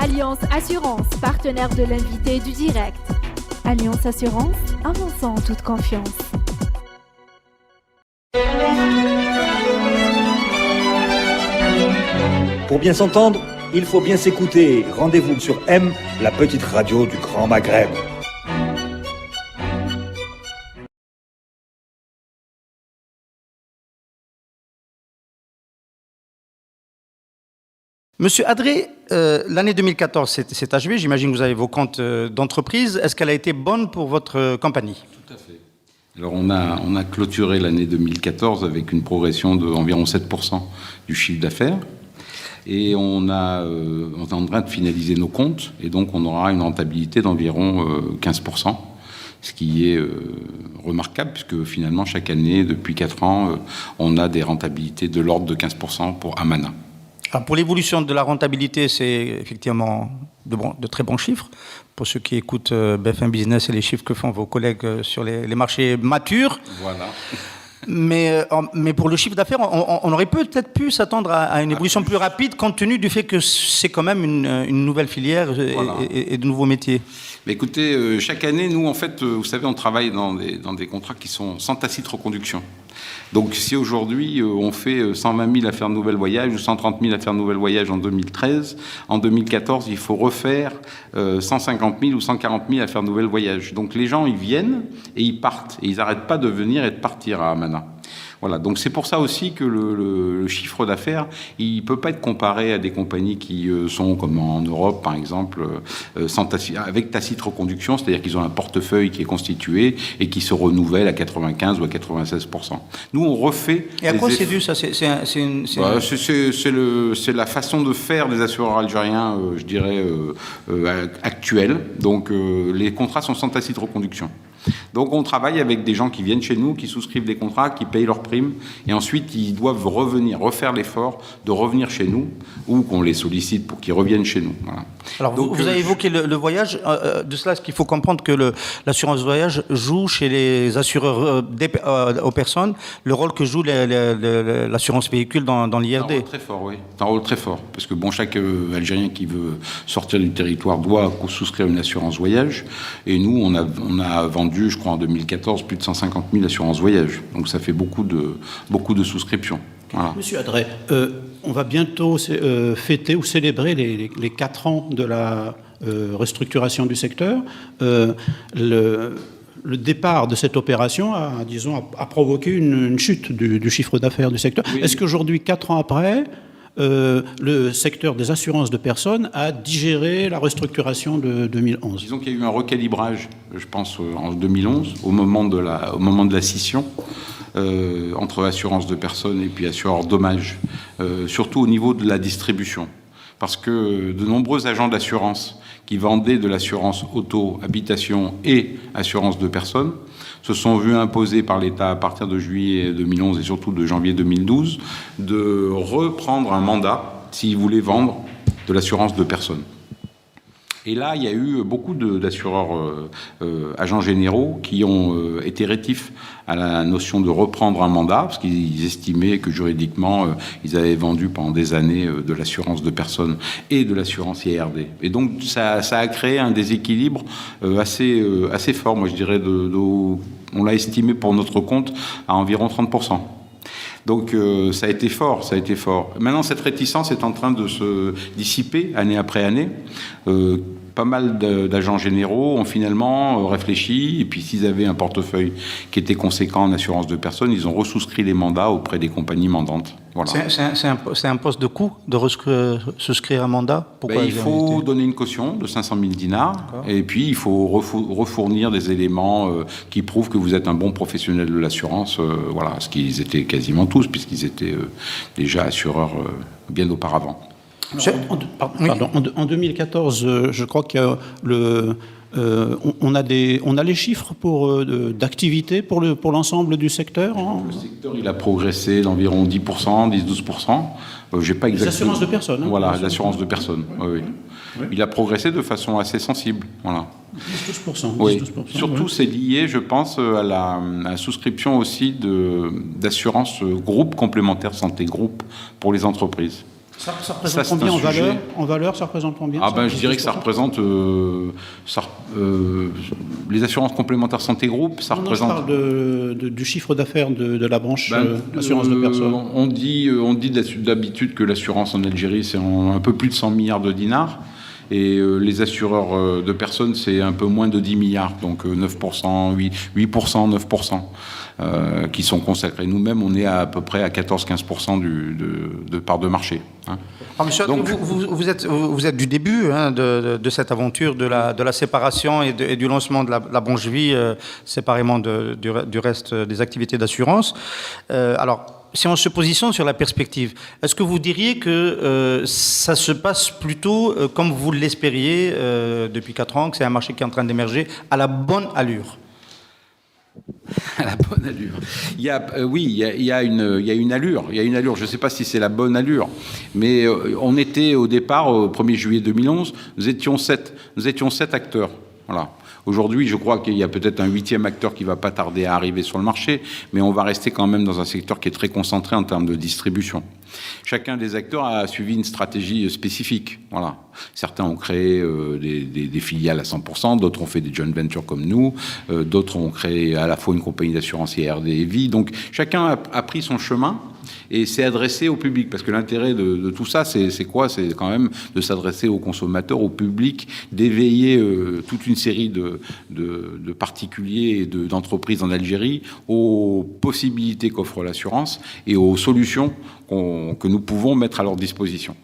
Alliance Assurance, partenaire de l'invité du direct. Alliance Assurance, avançons en toute confiance. Pour bien s'entendre, il faut bien s'écouter. Rendez-vous sur M, la petite radio du Grand Maghreb. Monsieur Adré, l'année 2014 s'est achevée. J'imagine que vous avez vos comptes d'entreprise. Est-ce qu'elle a été bonne pour votre compagnie? Tout à fait. Alors on a clôturé l'année 2014 avec une progression d'environ 7% du chiffre d'affaires. Et on est en train de finaliser nos comptes. Et donc on aura une rentabilité d'environ 15%. Ce qui est remarquable, puisque finalement, chaque année, depuis 4 ans, on a des rentabilités de l'ordre de 15% pour Amana. Alors pour l'évolution de la rentabilité, c'est effectivement de très bons chiffres. Pour ceux qui écoutent BFM Business et les chiffres que font vos collègues sur les marchés matures. Voilà. Mais pour le chiffre d'affaires, on aurait peut-être pu s'attendre à une évolution plus rapide, compte tenu du fait que c'est quand même une nouvelle filière voilà. et de nouveaux métiers. Mais écoutez, chaque année, nous, en fait, vous savez, on travaille dans des contrats qui sont sans tacite reconduction. Donc, si aujourd'hui, on fait 120 000 affaires de nouvelles voyages ou 130 000 affaires de nouvelles voyages en 2013, en 2014, il faut refaire 150 000 ou 140 000 affaires de nouvelles voyages. Donc, les gens, ils viennent et ils partent. Et ils n'arrêtent pas de venir et de partir à Amana. Voilà, donc c'est pour ça aussi que le chiffre d'affaires, il ne peut pas être comparé à des compagnies qui sont comme en Europe, par exemple, avec tacite reconduction, c'est-à-dire qu'ils ont un portefeuille qui est constitué et qui se renouvelle à 95 ou à 96%. Nous, on refait... Et à quoi c'est dû, ça? C'est la façon de faire des assureurs algériens, je dirais, actuels. Donc, les contrats sont sans tacite reconduction. Donc on travaille avec des gens qui viennent chez nous, qui souscrivent des contrats, qui payent leurs primes, et ensuite ils doivent refaire l'effort de revenir chez nous, ou qu'on les sollicite pour qu'ils reviennent chez nous. Voilà. Alors donc, vous avez évoqué le voyage, de cela, ce qu'il faut comprendre que l'assurance voyage joue chez les assureurs aux personnes le rôle que joue l'assurance véhicule dans l'IRD. C'est un rôle très fort, oui. C'est un rôle très fort, parce que bon, chaque Algérien qui veut sortir du territoire doit souscrire une assurance voyage, et nous on a vendu, je crois, en 2014, plus de 150 000 assurances voyage. Donc ça fait beaucoup de souscriptions. Voilà. Monsieur Adré, on va bientôt fêter ou célébrer les 4 ans de la restructuration du secteur. Le départ de cette opération a provoqué une chute du chiffre d'affaires du secteur. Oui. Est-ce qu'aujourd'hui, 4 ans après, le secteur des assurances de personnes a digéré la restructuration de 2011? Disons qu'il y a eu un recalibrage, je pense, en 2011, au moment de la scission, entre assurance de personnes et puis assureurs dommages, surtout au niveau de la distribution. Parce que de nombreux agents d'assurance qui vendaient de l'assurance auto, habitation et assurance de personnes se sont vus imposer par l'État à partir de juillet 2011 et surtout de janvier 2012 de reprendre un mandat s'ils voulaient vendre de l'assurance de personnes. Et là, il y a eu beaucoup d'assureurs agents généraux qui ont été rétifs à la notion de reprendre un mandat, parce qu'ils estimaient que juridiquement, ils avaient vendu pendant des années de l'assurance de personnes et de l'assurance IRD. Et donc, ça a créé un déséquilibre assez fort, moi je dirais, on l'a estimé pour notre compte à environ 30%. Donc ça a été fort. Maintenant, cette réticence est en train de se dissiper année après année. Pas mal d'agents généraux ont finalement réfléchi, et puis s'ils avaient un portefeuille qui était conséquent en assurance de personnes, ils ont ressouscrit les mandats auprès des compagnies mandantes. Voilà. C'est un poste de coût de souscrire un mandat? Pourquoi il faut donner une caution de 500 000 dinars, et puis il faut refournir des éléments qui prouvent que vous êtes un bon professionnel de l'assurance, voilà, ce qu'ils étaient quasiment tous, puisqu'ils étaient déjà assureurs bien auparavant. Alors, en 2014, je crois que on a les chiffres d'activité pour l'ensemble du secteur. Le secteur, il a progressé d'environ 10%, 10-12%. J'ai pas exactement. Les assurances de personnes. Voilà, l'assurance de personnes. Oui. Il a progressé de façon assez sensible. Voilà. 10-12%. Oui. Surtout, c'est lié, je pense, à la souscription aussi d'assurance groupe complémentaire santé groupe pour les entreprises. Ça représente combien en valeur, ça représente combien? Je dirais que ça représente les assurances complémentaires santé groupe, ça représente. Je parle du chiffre d'affaires de la branche assurance de personnes. On dit d'habitude que l'assurance en Algérie, c'est un peu plus de 100 milliards de dinars. Et les assureurs de personnes, c'est un peu moins de 10 milliards, donc 9%, 8%, 9%, qui sont consacrés. Nous-mêmes, on est à peu près à 14-15% de part de marché. Hein. Alors, monsieur, donc, vous êtes du début de cette aventure de la séparation et du lancement de la branche vie séparément du reste des activités d'assurance. Alors, si on se positionne sur la perspective, est-ce que vous diriez que ça se passe plutôt comme vous l'espériez depuis 4 ans, que c'est un marché qui est en train d'émerger à la bonne allure? À la bonne allure. Il y a une allure. Il y a une allure. Je ne sais pas si c'est la bonne allure, mais on était au départ, au 1er juillet 2011, nous étions 7 acteurs. Voilà. Aujourd'hui, je crois qu'il y a peut-être un 8e acteur qui ne va pas tarder à arriver sur le marché, mais on va rester quand même dans un secteur qui est très concentré en termes de distribution. Chacun des acteurs a suivi une stratégie spécifique. Voilà. Certains ont créé des filiales à 100%, d'autres ont fait des joint ventures comme nous, d'autres ont créé à la fois une compagnie d'assurance IRD et vie. Donc chacun a pris son chemin et s'est adressé au public. Parce que l'intérêt de tout ça, c'est quoi? C'est quand même de s'adresser aux consommateurs, au public, d'éveiller toute une série de particuliers et d'entreprises en Algérie aux possibilités qu'offre l'assurance et aux solutions que nous pouvons mettre à leur disposition.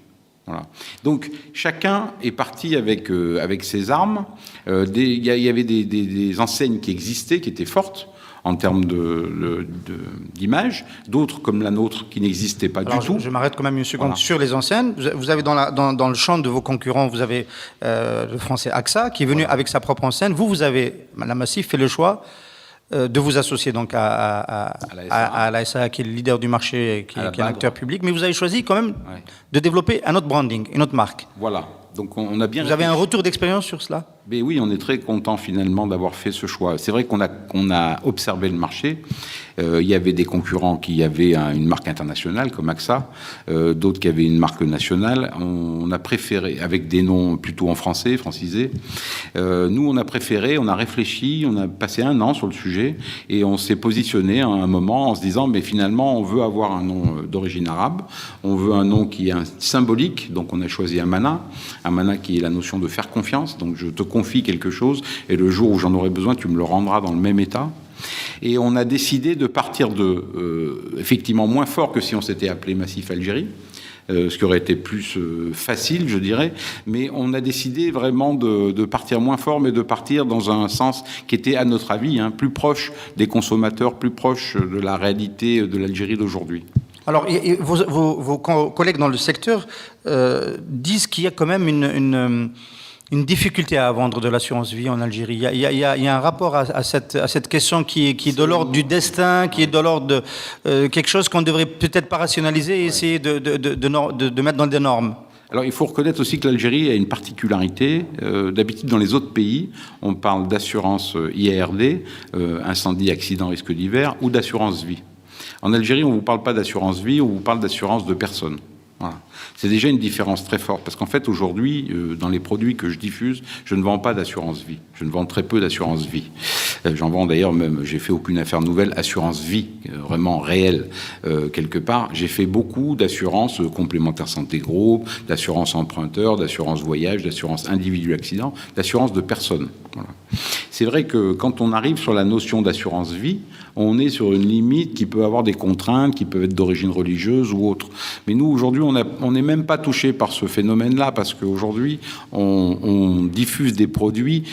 Voilà. Donc chacun est parti avec ses armes. Il y avait des enseignes qui existaient, qui étaient fortes en termes d'image, d'autres comme la nôtre qui n'existaient pas du tout. Je m'arrête quand même une seconde sur les enseignes. Vous avez dans le champ de vos concurrents, vous avez le français AXA qui est venu avec sa propre enseigne. Vous avez, Madame Massif, fait le choix de vous associer donc à la SAA, qui est le leader du marché, qui est un acteur public, mais vous avez choisi quand même de développer un autre branding, une autre marque. Voilà. Donc on a bien. Vous avez un retour d'expérience sur cela? Mais oui, on est très content finalement d'avoir fait ce choix. C'est vrai qu'on a observé le marché. Il y avait des concurrents qui avaient une marque internationale comme AXA, d'autres qui avaient une marque nationale. On a préféré, avec des noms plutôt en français, francisés. Nous, on a préféré, on a réfléchi, on a passé 1 an sur le sujet et on s'est positionné à un moment en se disant, mais finalement, on veut avoir un nom d'origine arabe, on veut un nom qui est symbolique, donc on a choisi Amana qui est la notion de faire confiance. Donc je te confie quelque chose et le jour où j'en aurai besoin, tu me le rendras dans le même état. Et on a décidé de partir effectivement moins fort que si on s'était appelé Massif Algérie, ce qui aurait été plus facile, je dirais. Mais on a décidé vraiment de partir moins fort, mais de partir dans un sens qui était, à notre avis, plus proche des consommateurs, plus proche de la réalité de l'Algérie d'aujourd'hui. Alors, vos collègues dans le secteur disent qu'il y a quand même une difficulté à vendre de l'assurance vie en Algérie. Il y a un rapport à cette question qui est de l'ordre du destin, qui est de l'ordre de quelque chose qu'on ne devrait peut-être pas rationaliser et essayer de mettre dans des normes. Alors, il faut reconnaître aussi que l'Algérie a une particularité. D'habitude, dans les autres pays, on parle d'assurance IARD, incendie, accident, risque divers, ou d'assurance vie. En Algérie, on ne vous parle pas d'assurance vie, on vous parle d'assurance de personnes. Voilà. C'est déjà une différence très forte, parce qu'en fait, aujourd'hui, dans les produits que je diffuse, je ne vends pas d'assurance vie. Je ne vends très peu d'assurance vie. J'en vends d'ailleurs même, j'ai fait aucune affaire nouvelle, assurance vie, vraiment réelle, quelque part. J'ai fait beaucoup d'assurance complémentaire santé groupe, d'assurance emprunteur, d'assurance voyage, d'assurance individu accident, d'assurance de personnes. Voilà. C'est vrai que quand on arrive sur la notion d'assurance vie, on est sur une limite qui peut avoir des contraintes, qui peuvent être d'origine religieuse ou autre. Mais nous, aujourd'hui, on n'est même pas touché par ce phénomène-là, parce qu'aujourd'hui, on diffuse des produits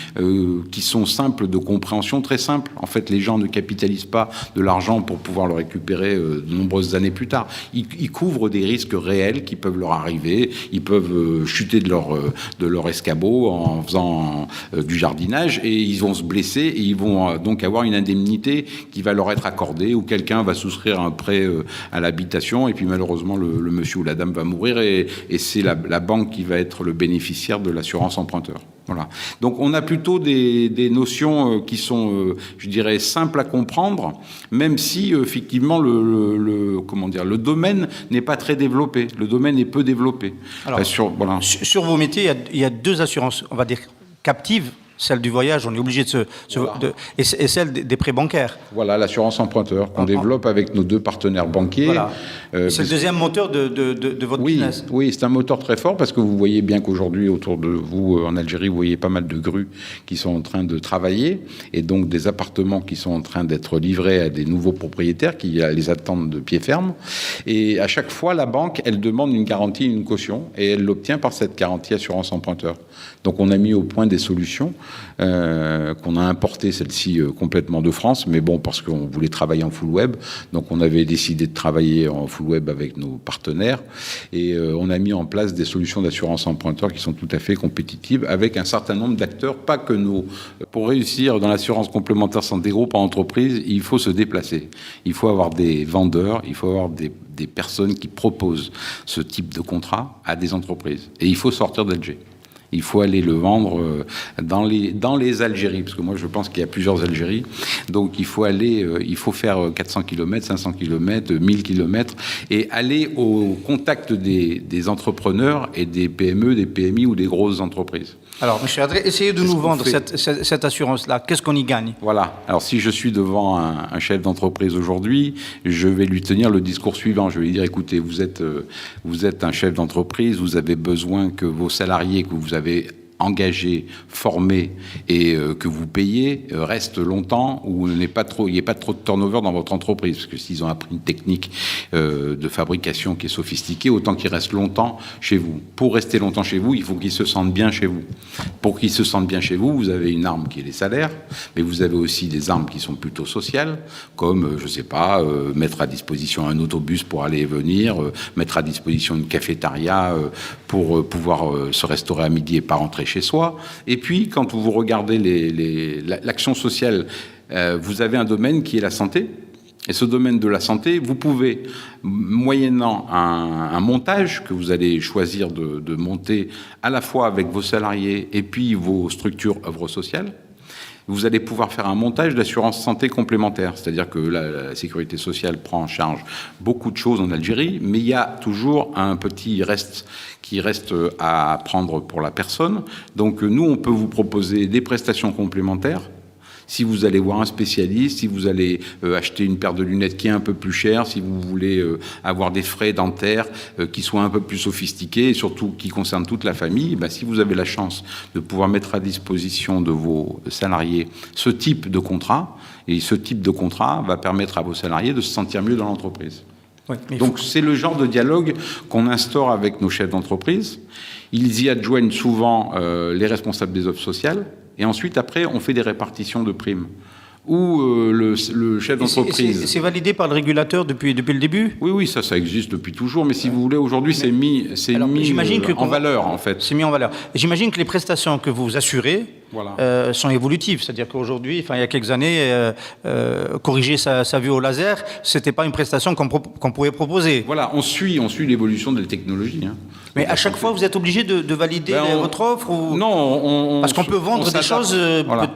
qui sont simples de compréhension, très simples. En fait, les gens ne capitalisent pas de l'argent pour pouvoir le récupérer de nombreuses années plus tard. Ils couvrent des risques réels qui peuvent leur arriver. Ils peuvent chuter de leur escabeau en faisant du jardinage, et ils vont se blesser, et ils vont donc avoir une indemnité qui va leur être accordée, ou quelqu'un va souscrire un prêt à l'habitation, et puis malheureusement le monsieur ou la dame va mourir, et c'est la banque qui va être le bénéficiaire de l'assurance emprunteur. Voilà. Donc on a plutôt des notions qui sont, je dirais, simples à comprendre, même si effectivement le domaine n'est pas très développé. Le domaine est peu développé. Alors, voilà. Sur vos métiers, il y a deux assurances, on va dire captives. Celle du voyage, on est obligé et celle des prêts bancaires. Voilà, l'assurance emprunteur qu'on développe avec nos 2 partenaires banquiers. Voilà. C'est le deuxième moteur de votre business. Oui, c'est un moteur très fort parce que vous voyez bien qu'aujourd'hui, autour de vous, en Algérie, vous voyez pas mal de grues qui sont en train de travailler et donc des appartements qui sont en train d'être livrés à des nouveaux propriétaires qui les attendent de pied ferme. Et à chaque fois, la banque, elle demande une garantie, une caution et elle l'obtient par cette garantie assurance emprunteur. Donc on a mis au point des solutions qu'on a importées, celle-ci complètement de France, mais bon, parce qu'on voulait travailler en full web, donc on avait décidé de travailler en full web avec nos partenaires et on a mis en place des solutions d'assurance emprunteur qui sont tout à fait compétitives avec un certain nombre d'acteurs, pas que nos. Pour réussir dans l'assurance complémentaire santé groupe en entreprise, il faut se déplacer. Il faut avoir des vendeurs, il faut avoir des personnes qui proposent ce type de contrat à des entreprises. Et il faut sortir d'Alger. Il faut aller le vendre dans les Algéries, parce que moi je pense qu'il y a plusieurs Algéries. Donc il faut faire 400 km, 500 km, 1000 km et aller au contact des entrepreneurs et des PME, des PMI ou des grosses entreprises. Alors, M. Adré, essayez de nous vendre cette assurance-là. Qu'est-ce qu'on y gagne? Voilà. Alors, si je suis devant un chef d'entreprise aujourd'hui, je vais lui tenir le discours suivant. Je vais lui dire, écoutez, vous êtes un chef d'entreprise, vous avez besoin que vos salariés que vous avez engagés, formés et que vous payez restent longtemps ou il n'y ait pas trop de turnover dans votre entreprise. Parce que s'ils ont appris une technique de fabrication qui est sophistiquée, autant qu'ils restent longtemps chez vous. Pour rester longtemps chez vous, il faut qu'ils se sentent bien chez vous. Pour qu'ils se sentent bien chez vous, vous avez une arme qui est les salaires, mais vous avez aussi des armes qui sont plutôt sociales, comme, je ne sais pas, mettre à disposition un autobus pour aller et venir, mettre à disposition une cafétéria pour pouvoir se restaurer à midi et pas rentrer chez soi. Et puis, quand vous regardez l'action sociale, vous avez un domaine qui est la santé. Et ce domaine de la santé, vous pouvez, moyennant un montage que vous allez choisir de monter à la fois avec vos salariés et puis vos structures œuvres sociales, vous allez pouvoir faire un montage d'assurance santé complémentaire. C'est-à-dire que la sécurité sociale prend en charge beaucoup de choses en Algérie, mais il y a toujours un petit reste qui reste à prendre pour la personne. Donc nous, on peut vous proposer des prestations complémentaires. Si vous allez voir un spécialiste, si vous allez acheter une paire de lunettes qui est un peu plus chère, si vous voulez avoir des frais dentaires qui soient un peu plus sophistiqués et surtout qui concernent toute la famille, ben, si vous avez la chance de pouvoir mettre à disposition de vos salariés ce type de contrat, et ce type de contrat va permettre à vos salariés de se sentir mieux dans l'entreprise. Oui, donc c'est le genre de dialogue qu'on instaure avec nos chefs d'entreprise. Ils y adjoignent souvent les responsables des offres sociales. Et ensuite, après, on fait des répartitions de primes. Où le chef d'entreprise... C'est validé par le régulateur depuis le début? Oui, ça existe depuis toujours. Mais si vous voulez, aujourd'hui, c'est mis en valeur, en fait. C'est mis en valeur. J'imagine que les prestations que vous assurez sont évolutives. C'est-à-dire qu'aujourd'hui, il y a quelques années, corriger sa vue au laser, c'était pas une prestation qu'on pouvait proposer. Voilà, on suit l'évolution de la technologie. Hein. Mais à chaque fois, vous êtes obligé de valider votre offre ou... Non, parce qu'on peut vendre des choses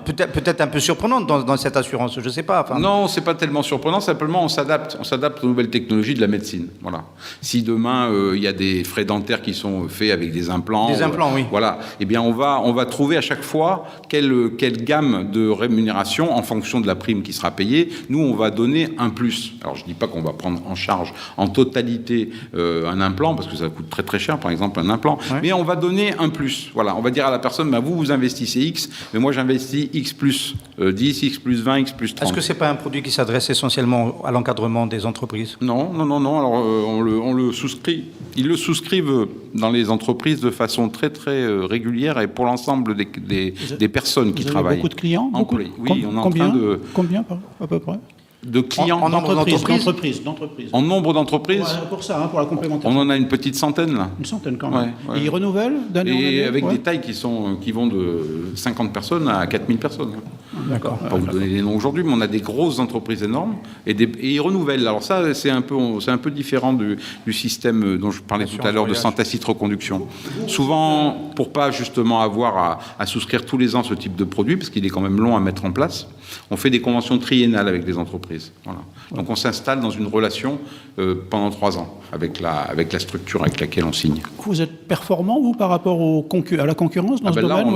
peut-être un peu surprenantes dans cette assurance, je ne sais pas. Non, c'est pas tellement surprenant, simplement on s'adapte aux nouvelles technologies de la médecine. Voilà. Si demain il y a des frais dentaires qui sont faits avec des implants, oui. Voilà. Eh bien, on va trouver à chaque fois quelle gamme de rémunération en fonction de la prime qui sera payée. Nous, on va donner un plus. Alors, je dis pas qu'on va prendre en charge en totalité un implant parce que ça coûte très très cher. Par exemple, un implant, mais on va donner un plus. Voilà, on va dire à la personne, vous investissez X, mais moi j'investis X plus 10, X plus 20, X plus 30. Est-ce que c'est pas un produit qui s'adresse essentiellement à l'encadrement des entreprises? Non. Alors, on le souscrit. Ils le souscrivent dans les entreprises de façon très très régulière et pour l'ensemble des personnes qui travaillent. Beaucoup de clients? Oui, on est en train de... Combien à peu près? De clients en d'entreprises. En nombre d'entreprises. Pour ça, pour la complémentaire. On en a une petite centaine là. Une centaine quand même. Ouais. Et ils renouvellent d'année en année. Avec des tailles qui vont de 50 personnes à 4000 personnes. D'accord. Pas vous donner les noms aujourd'hui, mais on a des grosses entreprises énormes et ils renouvellent. Alors ça, c'est un peu différent du système dont je parlais tout à l'heure de sans tacite reconduction. Souvent, pour pas justement avoir à souscrire tous les ans ce type de produit, parce qu'il est quand même long à mettre en place, on fait des conventions triennales avec les entreprises. Voilà. Donc on s'installe dans une relation pendant 3 ans avec la structure avec laquelle on signe. Vous êtes performant, vous, par rapport à la concurrence dans ce domaine?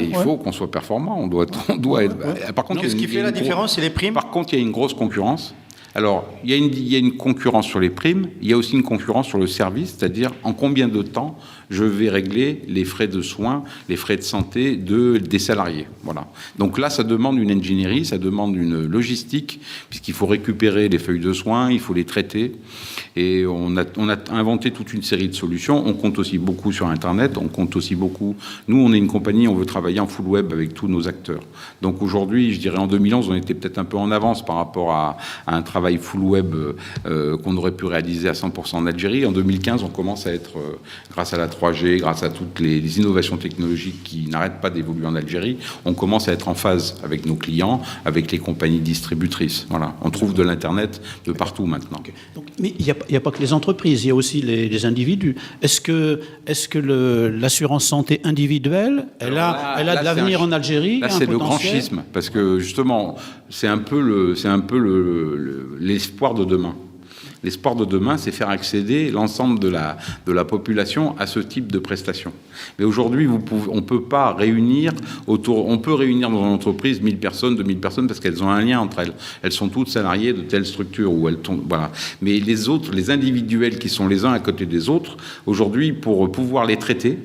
Il faut qu'on soit performant. On doit être. Par contre, ce qui fait la différence, c'est les primes. Par contre, il y a une grosse concurrence. Alors, il y a une concurrence sur les primes, il y a aussi une concurrence sur le service, c'est-à-dire en combien de temps je vais régler les frais de soins, les frais de santé des salariés. Voilà. Donc là, ça demande une ingénierie, ça demande une logistique, puisqu'il faut récupérer les feuilles de soins, il faut les traiter. Et on a inventé toute une série de solutions. On compte aussi beaucoup sur Internet, on compte aussi beaucoup... Nous, on est une compagnie, on veut travailler en full web avec tous nos acteurs. Donc aujourd'hui, je dirais en 2011, on était peut-être un peu en avance par rapport à un travail full web qu'on aurait pu réaliser à 100% en Algérie. En 2015, on commence à être, grâce à la 3G, grâce à toutes les innovations technologiques qui n'arrêtent pas d'évoluer en Algérie, on commence à être en phase avec nos clients, avec les compagnies distributrices. Voilà. On trouve de l'Internet de partout maintenant. Okay. Donc, mais il n'y a pas que les entreprises, il y a aussi les individus. Est-ce que l'assurance santé individuelle, elle a de l'avenir en Algérie? Là, c'est le grand schisme, parce que justement, c'est un peu l'espoir de demain. L'espoir de demain, c'est faire accéder l'ensemble de la population à ce type de prestations. Mais aujourd'hui, on peut pas réunir on peut réunir dans une entreprise 1000 personnes, 2000 personnes, parce qu'elles ont un lien entre elles. Elles sont toutes salariées de telle structure où elles tombent, voilà. Mais les autres, les individuels qui sont les uns à côté des autres, aujourd'hui, pour pouvoir les traiter,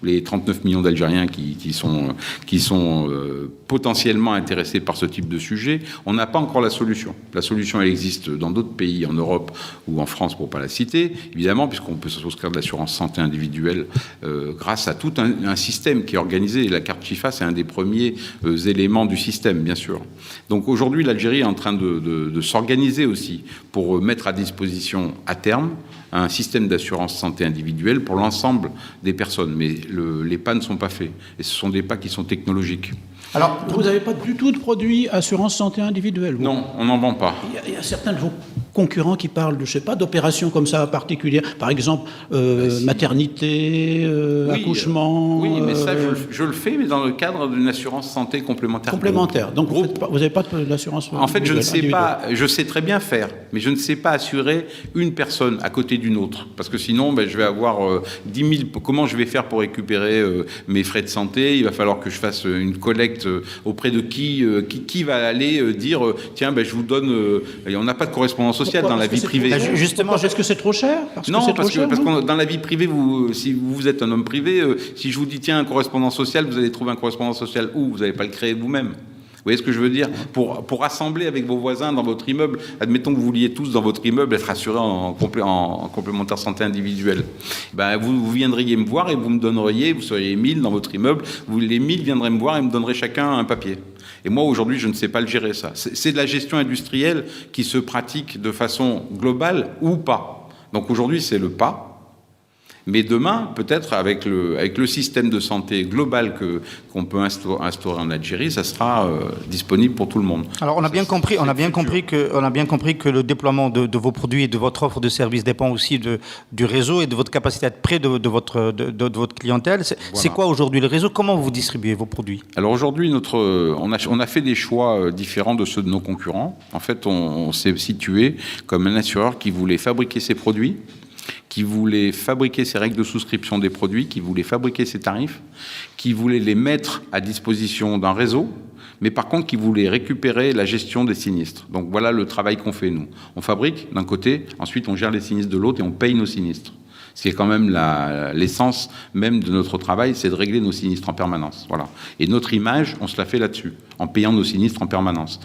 les 39 millions d'Algériens qui sont potentiellement intéressés par ce type de sujet, on n'a pas encore la solution. La solution, elle existe dans d'autres pays, en Europe ou en France, pour ne pas la citer, évidemment, puisqu'on peut se souscrire de l'assurance santé individuelle grâce à tout un système qui est organisé. Et la carte FIFA, c'est un des premiers éléments du système, bien sûr. Donc aujourd'hui, l'Algérie est en train de s'organiser aussi pour mettre à disposition, à terme, un système d'assurance santé individuelle pour l'ensemble des personnes. Mais les pas ne sont pas faits. Et ce sont des pas qui sont technologiques. Alors, vous n'avez pas du tout de produit assurance santé individuelle, vous? Non, on n'en vend pas. Il y a certains de vos concurrents qui parlent de, je sais pas, d'opérations comme ça particulières. Par exemple, maternité, accouchement... Oui, mais ça, je le fais, mais dans le cadre d'une assurance santé complémentaire. Complémentaire. Donc, vous n'avez pas d'assurance En fait, je ne sais pas... Je sais très bien faire, mais je ne sais pas assurer une personne à côté d'une autre. Parce que sinon, je vais avoir 10 000... Comment je vais faire pour récupérer mes frais de santé? Il va falloir que je fasse une collecte auprès de qui va aller dire tiens, je vous donne... on n'a pas de correspondance sociale dans la vie privée. Justement, est-ce que c'est trop cher? Parce que dans la vie privée, si vous êtes un homme privé, si je vous dis tiens, un correspondant social, vous allez trouver un correspondant social où? Vous n'allez pas le créer vous-même. Vous voyez ce que je veux dire? Pour rassembler avec vos voisins dans votre immeuble, admettons que vous vouliez tous dans votre immeuble être assurés en complémentaire santé individuelle. Vous viendriez me voir et vous me donneriez, vous seriez 1000 dans votre immeuble, les 1000 viendraient me voir et me donneraient chacun un papier. Et moi, aujourd'hui, je ne sais pas le gérer, ça. C'est de la gestion industrielle qui se pratique de façon globale ou pas. Donc aujourd'hui, c'est le pas. Mais demain, peut-être avec le système de santé global qu'on peut instaurer en Algérie, ça sera disponible pour tout le monde. Alors on a bien compris que le déploiement de vos produits et de votre offre de services dépend aussi du réseau et de votre capacité à être près de votre clientèle. C'est quoi aujourd'hui le réseau? Comment vous distribuez vos produits? Alors aujourd'hui, on a fait des choix différents de ceux de nos concurrents. En fait, on s'est situé comme un assureur qui voulait fabriquer ses produits, qui voulait fabriquer ses règles de souscription des produits, qui voulait fabriquer ses tarifs, qui voulait les mettre à disposition d'un réseau, mais par contre qui voulait récupérer la gestion des sinistres. Donc voilà le travail qu'on fait, nous. On fabrique d'un côté, ensuite on gère les sinistres de l'autre et on paye nos sinistres. Ce qui est quand même l'essence même de notre travail, c'est de régler nos sinistres en permanence. Voilà. Et notre image, on se la fait là-dessus, en payant nos sinistres en permanence.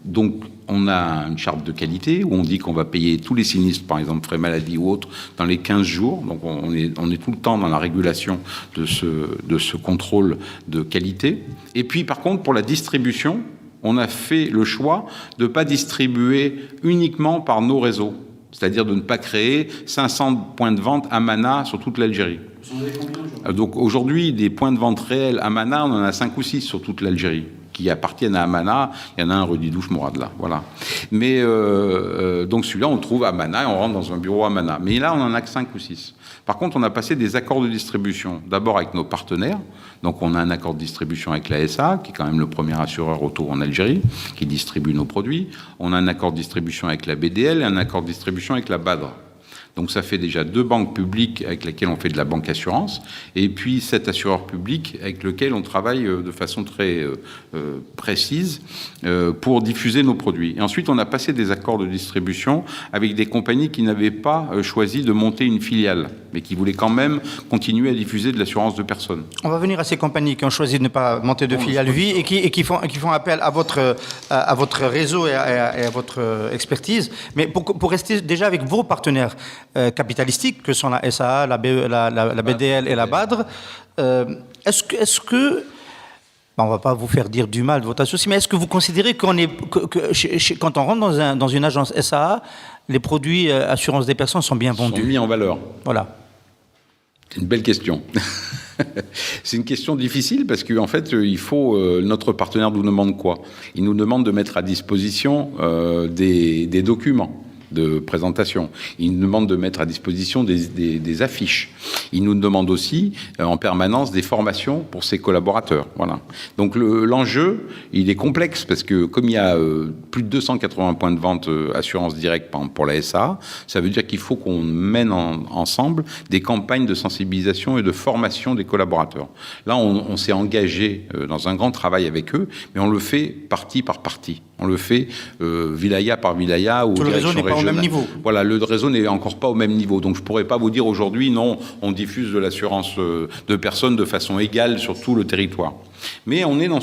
Donc, on a une charte de qualité où on dit qu'on va payer tous les sinistres, par exemple frais maladie ou autres, dans les 15 jours. Donc, on est tout le temps dans la régulation de ce contrôle de qualité. Et puis, par contre, pour la distribution, on a fait le choix de ne pas distribuer uniquement par nos réseaux. C'est-à-dire de ne pas créer 500 points de vente à Mana sur toute l'Algérie. Vous en avez combien aujourd'hui ? Donc aujourd'hui, des points de vente réels à Mana, on en a 5 ou 6 sur toute l'Algérie. qui appartiennent à Amana. Il y en a un rue du Douche-Mourad, là, voilà. Mais donc celui-là, on le trouve à Amana et on rentre dans un bureau à Amana. Mais là, on en a que 5 ou 6. Par contre, on a passé des accords de distribution, d'abord avec nos partenaires. Donc on a un accord de distribution avec la SA, qui est quand même le premier assureur auto en Algérie, qui distribue nos produits. On a un accord de distribution avec la BDL et un accord de distribution avec la BADR. Donc ça fait déjà 2 banques publiques avec lesquelles on fait de la banque assurance, et puis 7 assureurs publics avec lesquels on travaille de façon très précise pour diffuser nos produits. Et ensuite, on a passé des accords de distribution avec des compagnies qui n'avaient pas choisi de monter une filiale, mais qui voulaient quand même continuer à diffuser de l'assurance de personnes. On va venir à ces compagnies qui ont choisi de ne pas monter de filiale vie et qui font appel à votre réseau et à votre expertise. Mais pour rester déjà avec vos partenaires capitalistiques, que sont la SAA, la BDL et la BADR, est-ce que on ne va pas vous faire dire du mal de votre associé, mais est-ce que vous considérez quand on rentre dans une agence SAA, les produits assurance des personnes sont bien vendus, sont mis en valeur? Voilà. C'est une belle question. C'est une question difficile parce qu'en fait, notre partenaire nous demande quoi? Il nous demande de mettre à disposition des documents de présentation. Il nous demande de mettre à disposition des affiches. Il nous demande aussi en permanence des formations pour ses collaborateurs. Voilà. Donc l'enjeu, il est complexe parce que comme il y a plus de 280 points de vente assurance directe pour la SA, ça veut dire qu'il faut qu'on mène ensemble des campagnes de sensibilisation et de formation des collaborateurs. Là, on s'est engagé dans un grand travail avec eux, mais on le fait partie par partie. On le fait wilaya par wilaya ou direction régionale. Le réseau n'est pas au même niveau. Voilà, le réseau n'est encore pas au même niveau. Donc je ne pourrais pas vous dire aujourd'hui, non, on diffuse de l'assurance de personnes de façon égale sur tout le territoire. Mais on est dans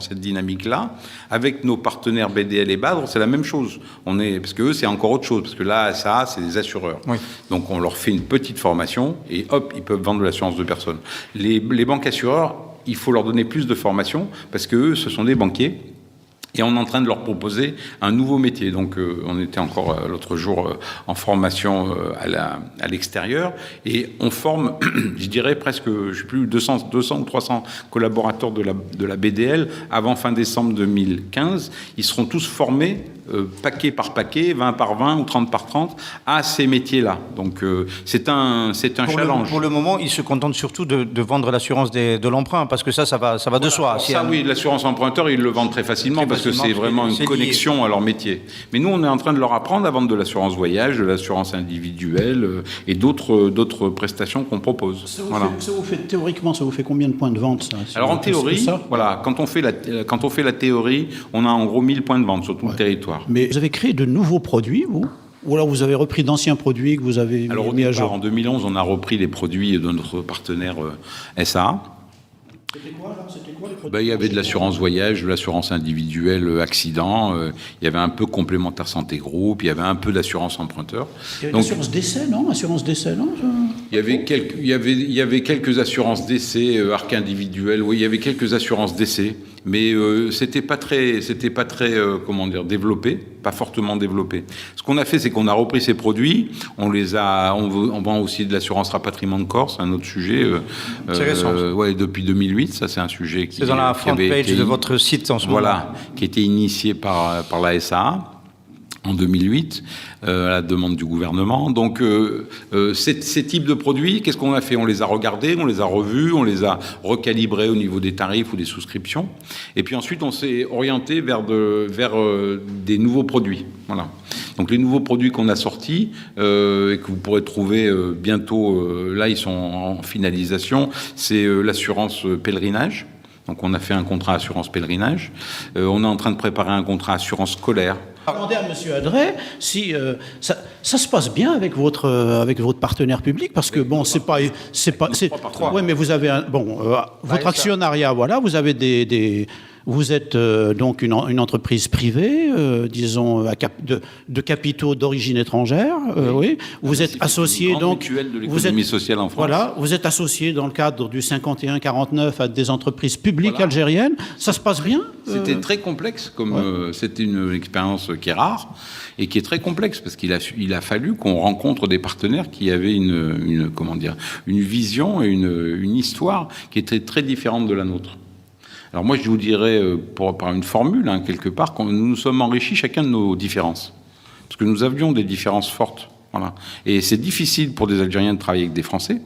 cette dynamique-là. Avec nos partenaires BDL et BADR, c'est la même chose. Parce que eux, c'est encore autre chose. Parce que là, ça, c'est des assureurs. Oui. Donc on leur fait une petite formation et hop, ils peuvent vendre de l'assurance de personnes. Les banques assureurs, il faut leur donner plus de formation parce que eux, ce sont des banquiers. Et on est en train de leur proposer un nouveau métier. Donc, on était encore l'autre jour en formation à l'extérieur. Et on forme, je dirais presque, je ne sais plus, 200 ou 300 collaborateurs de la BDL avant fin décembre 2015. Ils seront tous formés paquet par paquet, 20 par 20 ou 30 par 30 à ces métiers-là. Donc, c'est un challenge. Pour le moment, ils se contentent surtout de vendre l'assurance de l'emprunt parce que ça va de soi. Oui, l'assurance emprunteur, ils le vendent très facilement parce que c'est vraiment une connexion à leur métier. Mais nous, on est en train de leur apprendre à vendre de l'assurance voyage, de l'assurance individuelle et d'autres prestations qu'on propose. Théoriquement, ça vous fait combien de points de vente, ça? Alors en théorie, voilà, quand on fait la théorie, on a en gros 1000 points de vente sur tout le territoire. Mais vous avez créé de nouveaux produits, vous? Ou alors vous avez repris d'anciens produits que vous avez mis à jour? En 2011, on a repris les produits de notre partenaire SA. C'était quoi les produits? Il y avait de l'assurance voyage, de l'assurance individuelle accident, il y avait un peu complémentaire santé groupe, il y avait un peu d'assurance emprunteur. Il y avait l'assurance décès, non? Il y avait quelques assurances décès, arc individuel, oui, il y avait quelques assurances décès, mais c'était pas très développé, pas fortement développé. Ce qu'on a fait, c'est qu'on a repris ces produits, on vend aussi de l'assurance rapatriement de corps, c'est un autre sujet. C'est récent. Depuis 2008, ça c'est un sujet qui... C'est dans la front page de votre site en ce moment. Voilà, qui a été initié par la SAA en 2008, à la demande du gouvernement. Donc, ces types de produits, qu'est-ce qu'on a fait? On les a regardés, on les a revus, on les a recalibrés au niveau des tarifs ou des souscriptions. Et puis ensuite, on s'est orienté vers des nouveaux produits. Voilà. Donc, les nouveaux produits qu'on a sortis et que vous pourrez trouver bientôt, là, ils sont en finalisation, c'est l'assurance pèlerinage. Donc, on a fait un contrat assurance pèlerinage. On est en train de préparer un contrat assurance scolaire. Demandez à M. Adret si ça se passe bien avec votre partenaire public, parce que bon, c'est pas. Ouais, mais vous avez votre actionnariat, voilà, vous avez vous êtes donc une entreprise privée, disons de capitaux d'origine étrangère, oui. Vous êtes associé donc. De l'économie sociale en France. Voilà, vous êtes associé dans le cadre du 51-49 à des entreprises publiques algériennes. Ça se passe bien? C'était très complexe, c'était une expérience qui est rare et qui est très complexe parce qu'il a fallu qu'on rencontre des partenaires qui avaient une vision et une histoire qui était très différente de la nôtre. Alors moi, je vous dirais, par une formule, quelque part, nous nous sommes enrichis chacun de nos différences. Parce que nous avions des différences fortes. Voilà. Et c'est difficile pour des Algériens de travailler avec des Français.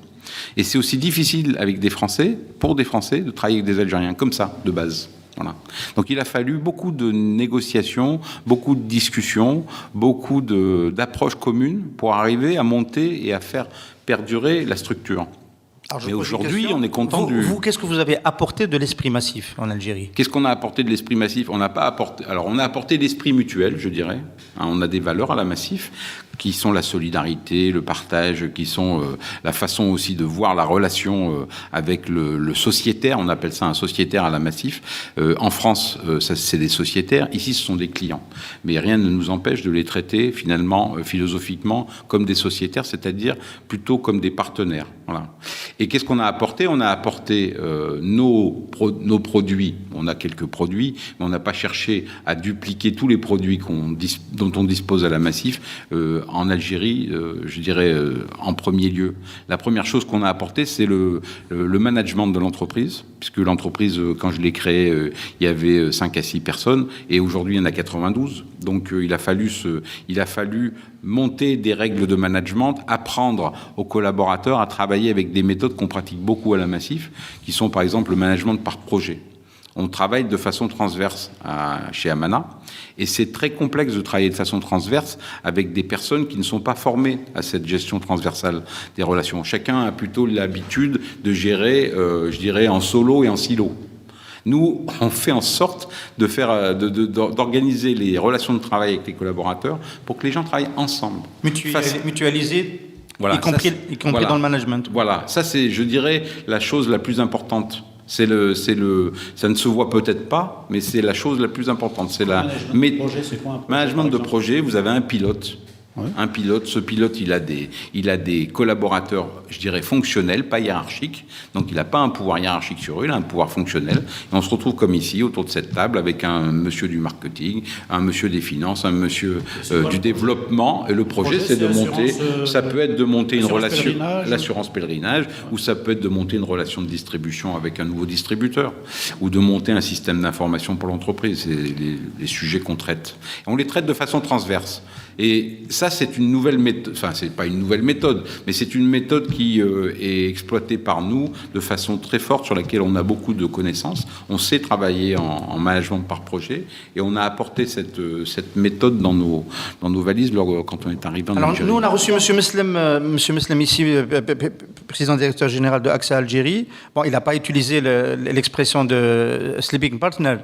Et c'est aussi difficile avec des Français, pour des Français, de travailler avec des Algériens, comme ça, de base. Voilà. Donc il a fallu beaucoup de négociations, beaucoup de discussions, beaucoup d'approches communes pour arriver à monter et à faire perdurer la structure. Mais aujourd'hui, on est content Vous, qu'est-ce que vous avez apporté de l'esprit massif en Algérie? Qu'est-ce qu'on a apporté de l'esprit massif? On n'a pas apporté... Alors, on a apporté l'esprit mutuel, je dirais. On a des valeurs à la Massif, qui sont la solidarité, le partage, qui sont la façon aussi de voir la relation avec le sociétaire. On appelle ça un sociétaire à la Massif. En France, ça, c'est des sociétaires. Ici, ce sont des clients. Mais rien ne nous empêche de les traiter, finalement, philosophiquement, comme des sociétaires, c'est-à-dire plutôt comme des partenaires. Voilà. Et qu'est-ce qu'on a apporté? On a apporté nos produits. On a quelques produits, mais on n'a pas cherché à dupliquer tous les produits dont on dispose à la Massif. En Algérie, je dirais en premier lieu. La première chose qu'on a apporté, c'est le management de l'entreprise, puisque l'entreprise, quand je l'ai créée, il y avait 5 à 6 personnes, et aujourd'hui, il y en a 92. Donc, il a fallu monter des règles de management, apprendre aux collaborateurs à travailler avec des méthodes qu'on pratique beaucoup à la Massif, qui sont par exemple le management par projet. On travaille de façon transverse chez Amana, et c'est très complexe de travailler de façon transverse avec des personnes qui ne sont pas formées à cette gestion transversale des relations. Chacun a plutôt l'habitude de gérer, je dirais, en solo et en silo. Nous, on fait en sorte d'organiser les relations de travail avec les collaborateurs pour que les gens travaillent ensemble. Mutualiser, voilà, y compris voilà, dans le management. Voilà, ça c'est, je dirais, la chose la plus importante. Ça ne se voit peut-être pas, mais c'est la chose la plus importante. C'est la management de projet. Vous avez un pilote. Ouais. Un pilote, ce pilote, il a des collaborateurs, je dirais, fonctionnels, pas hiérarchiques. Donc, il n'a pas un pouvoir hiérarchique sur eux, il a un pouvoir fonctionnel. Et on se retrouve comme ici, autour de cette table, avec un monsieur du marketing, un monsieur des finances, un monsieur du développement. Et le projet, c'est de monter... ça peut être de monter une relation... L'assurance pèlerinage, ou ça peut être de monter une relation de distribution avec un nouveau distributeur, ou de monter un système d'information pour l'entreprise. C'est les sujets qu'on traite. Et on les traite de façon transverse. Et ça, c'est une nouvelle méthode, enfin, c'est pas une nouvelle méthode, mais c'est une méthode qui est exploitée par nous de façon très forte, sur laquelle on a beaucoup de connaissances. On sait travailler en management par projet, et on a apporté cette méthode dans nos valises quand on est arrivé en Algérie. Alors, nous, on a reçu M. Meslem ici, président directeur général de AXA Algérie. Bon, il n'a pas utilisé l'expression de sleeping partner,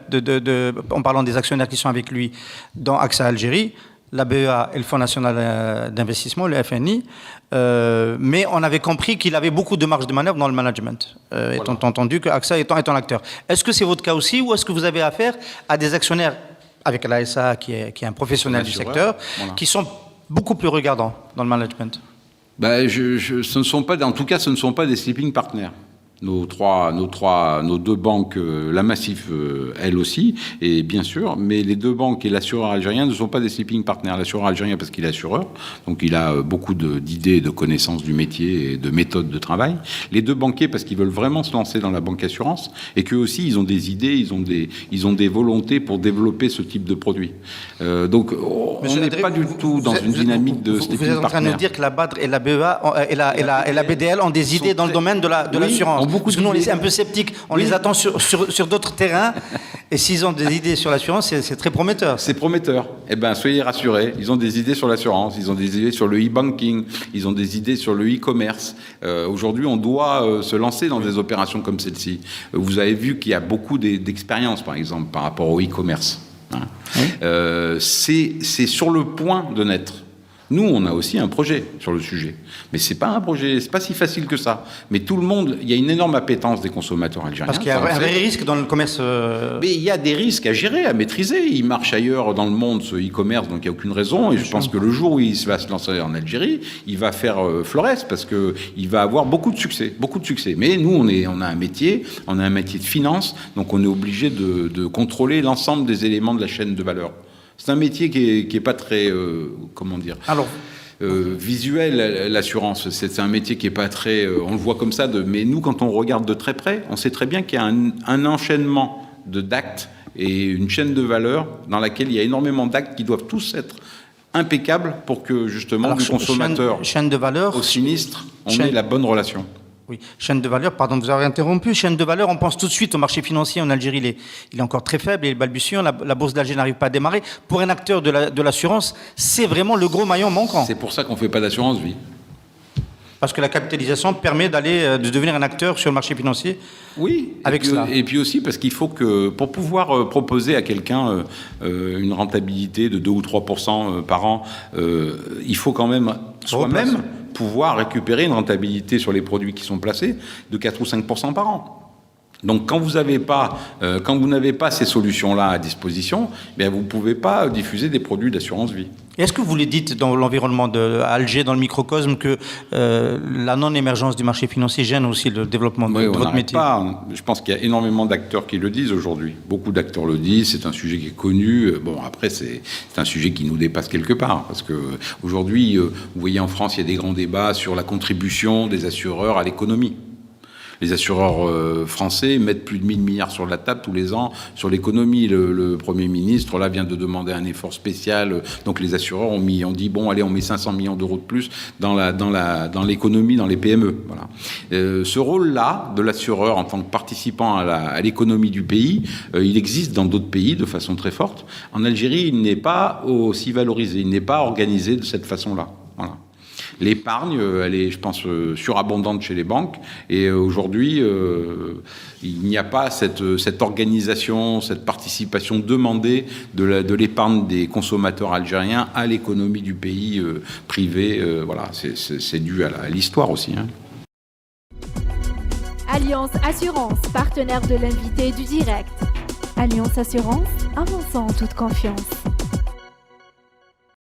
en parlant des actionnaires qui sont avec lui dans AXA Algérie, la BEA et le Fonds national d'investissement, le FNI, mais on avait compris qu'il avait beaucoup de marge de manœuvre dans le management, voilà. Étant entendu que AXA étant un acteur. Est-ce que c'est votre cas aussi, ou est-ce que vous avez affaire à des actionnaires, avec la SA qui est un professionnel du secteur, voilà, qui sont beaucoup plus regardants dans le management? Ce ne sont pas, en tout cas, ce ne sont pas des sleeping partners. Nos deux banques, la Massif, elle aussi, et bien sûr, mais les deux banques et l'assureur algérien ne sont pas des sleeping partners. L'assureur algérien, parce qu'il est assureur, donc il a beaucoup d'idées, de connaissances du métier et de méthodes de travail. Les deux banquiers, parce qu'ils veulent vraiment se lancer dans la banque assurance, et qu'eux aussi, ils ont des idées, ils ont des volontés pour développer ce type de produit. Donc, on n'est pas du tout dans une dynamique de sleeping partner. Vous êtes en train de nous dire que la BADR et la BEA et la BDL ont des idées dans le domaine de l'assurance. Parce que nous, on est un peu sceptiques, on les attend sur d'autres terrains, et s'ils ont des idées sur l'assurance, c'est très prometteur. C'est prometteur. Eh bien, soyez rassurés, ils ont des idées sur l'assurance, ils ont des idées sur le e-banking, ils ont des idées sur le e-commerce. Aujourd'hui, on doit se lancer dans des opérations comme celle-ci. Vous avez vu qu'il y a beaucoup d'expérience, par exemple, par rapport au e-commerce. Oui. C'est sur le point de naître. Nous, on a aussi un projet sur le sujet. Mais c'est pas un projet, c'est pas si facile que ça. Mais tout le monde, il y a une énorme appétence des consommateurs algériens. Parce qu'il y a un vrai risque dans le commerce... Mais il y a des risques à gérer, à maîtriser. Il marche ailleurs dans le monde, ce e-commerce, donc il n'y a aucune raison. Et je pense que le jour où il va se lancer en Algérie, il va faire florès, parce qu'il va avoir beaucoup de succès. Beaucoup de succès. Mais nous, on a un métier de finance, donc on est obligé de contrôler l'ensemble des éléments de la chaîne de valeur. C'est un métier qui est pas très, comment dire, visuel, l'assurance. C'est un métier qui est pas très, on le voit comme ça, mais nous, quand on regarde de très près, on sait très bien qu'il y a un enchaînement d'actes et une chaîne de valeur dans laquelle il y a énormément d'actes qui doivent tous être impeccables pour que justement Alors, du consommateur chaîne de valeur, au sinistre, on ait la bonne relation. Oui, chaîne de valeur, pardon, vous avez interrompu. Chaîne de valeur, on pense tout de suite au marché financier en Algérie. Il est encore très faible, il est balbutiant. La bourse d'Alger n'arrive pas à démarrer. Pour un acteur de l'assurance, c'est vraiment le gros maillon manquant. C'est pour ça qu'on ne fait pas d'assurance vie. Parce que la capitalisation permet de devenir un acteur sur le marché financier. Oui, avec cela. Et puis aussi parce qu'il faut que, pour pouvoir proposer à quelqu'un une rentabilité de 2 ou 3% par an, il faut quand même soi-même pouvoir récupérer une rentabilité sur les produits qui sont placés de 4 ou 5% par an. Donc quand vous n'avez pas ces solutions-là à disposition, bien vous ne pouvez pas diffuser des produits d'assurance vie. Est-ce que vous le dites dans l'environnement d'Alger, dans le microcosme, que la non-émergence du marché financier gêne aussi le développement de votre métier? Je pense qu'il y a énormément d'acteurs qui le disent aujourd'hui. Beaucoup d'acteurs le disent, c'est un sujet qui est connu. Bon, après, c'est un sujet qui nous dépasse quelque part. Parce que aujourd'hui, vous voyez, en France, il y a des grands débats sur la contribution des assureurs à l'économie. Les assureurs français mettent plus de 1 000 milliards sur la table tous les ans sur l'économie. Le Premier ministre là vient de demander un effort spécial. Donc les assureurs ont dit bon allez, on met 500 millions d'euros de plus dans l'économie, dans les PME. Voilà. Ce rôle-là de l'assureur en tant que participant à l'économie du pays, il existe dans d'autres pays de façon très forte. En Algérie, il n'est pas aussi valorisé, il n'est pas organisé de cette façon-là. Voilà. L'épargne, elle est, je pense, surabondante chez les banques. Et aujourd'hui, il n'y a pas cette organisation, cette participation demandée de l'épargne des consommateurs algériens à l'économie du pays privé. Voilà, c'est dû à l'histoire aussi. Hein. Alliance Assurance, partenaire de l'invité du direct. Alliance Assurance, avançons en toute confiance.